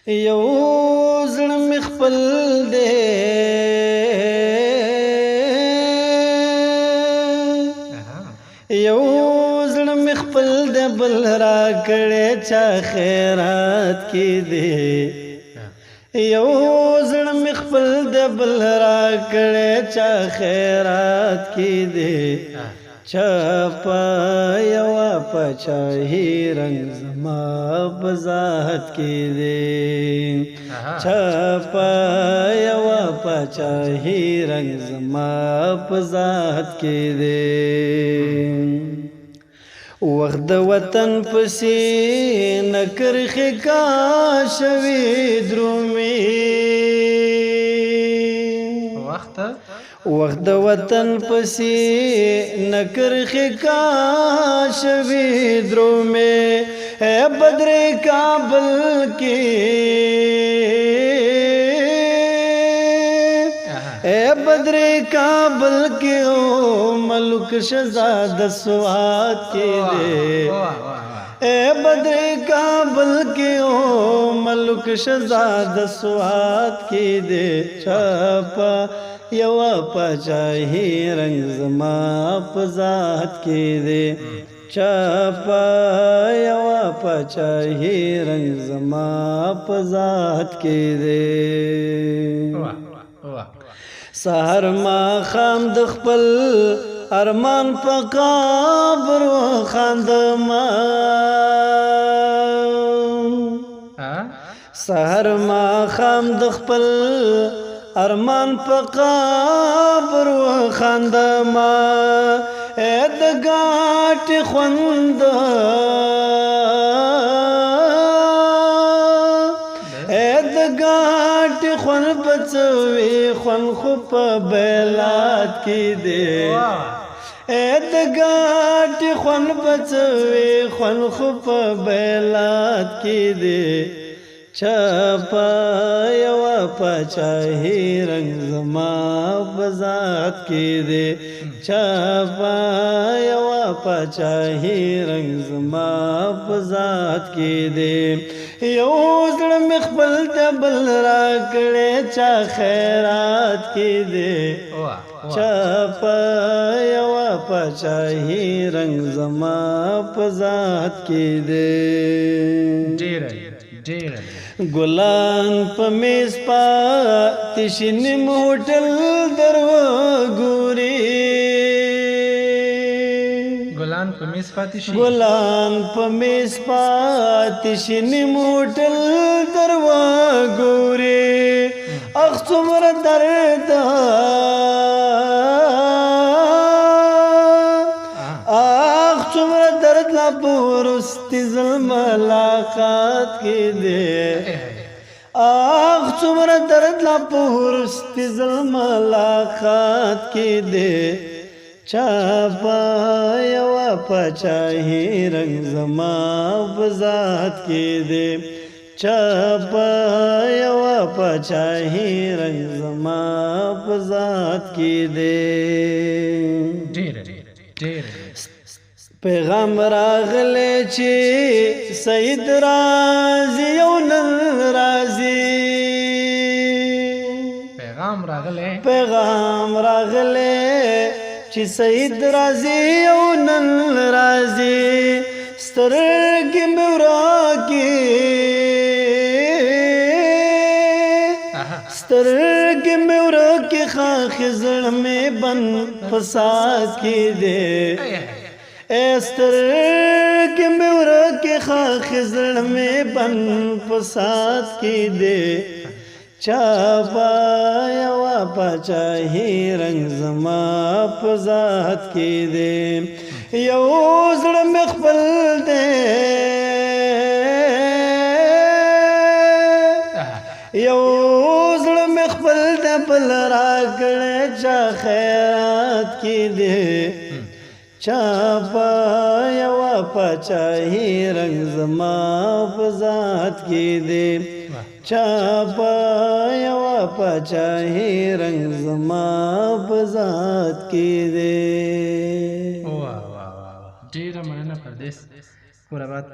یو زړه مې خپل دی یو زړه مې خپل دی بل را کړی چا خیرات کې دی یو زړه مې خپل دی بل را کړی چا خیرات کې دی چپا یوا پچاہی رنگ زما بذات کی دے چپا یوا پچاہی رنگ زما بذات کی دے وقت وطن پسی نکر خکا شوی درومی وقت وطن پسی نکر خکا شوی درو میں اے بدر کابل کی اے بدر کابل کی او ملک شہزاد سوات کی دے اے بدر کابل کی او ملک شہزاد سوات کی دے چپا یوا پچاہی رنگ زما پذات کی دے چپا یوا پچاہی رنگ زما پذات کی دے سحر ما خام دخپل ارمان پا قابر و خاندما سحر ما خام دخپل ارمان پا قابر و خاندما اے دگاٹ خوند اے دگاٹ خون بچوی خون خوب بیلات کی دے اے دگاٹ خون بچوی خون خوب بیلات کی دے چپا یوا پچاہی رنگ زما بذات کی دے چپا یوا پچاہی رنگ زما بذات کی دے یو زړه مې خپل ته بل را کړی چا خیرات کی دے چپا یوا پچاہی رنگ زما بذات کی دے گلان پا میز پاتی شنم ہوٹل درو گوری گلان پا میز پاتی شنم ہوٹل درو گوری اخ سمر درد اخ سمر درد لا پورستی ظلم ملاقات کی دے آخ چمر درد لا پورستی ظلم ملاقات کی دے چپا یوا پچاہی رنگ زما بذات کی دے چپا یوا پچاہی رنگ زما بذات کی دے پیغام راغلے چی سید رازی او نن رازی پیغام راغلے چی سید رازی او نن رازی سترگی میورا کی سترگی میورا کی خاک زڑ میں بن فساد کی دے استرگ میورا کے خاک زڑ میں بن فساد کی دے چپا یوا پچاہی رنگ زما پذات کی دے یو زړه مې خپل دے یو زړه مې خپل دے بل را کړی چا خیرات کی دے چپا یوا پچاہی رنگ زما بذات کی دے چپا یوا پچاہی رنگ زما بذات کی دے ډیره مننه پردیس پورا بات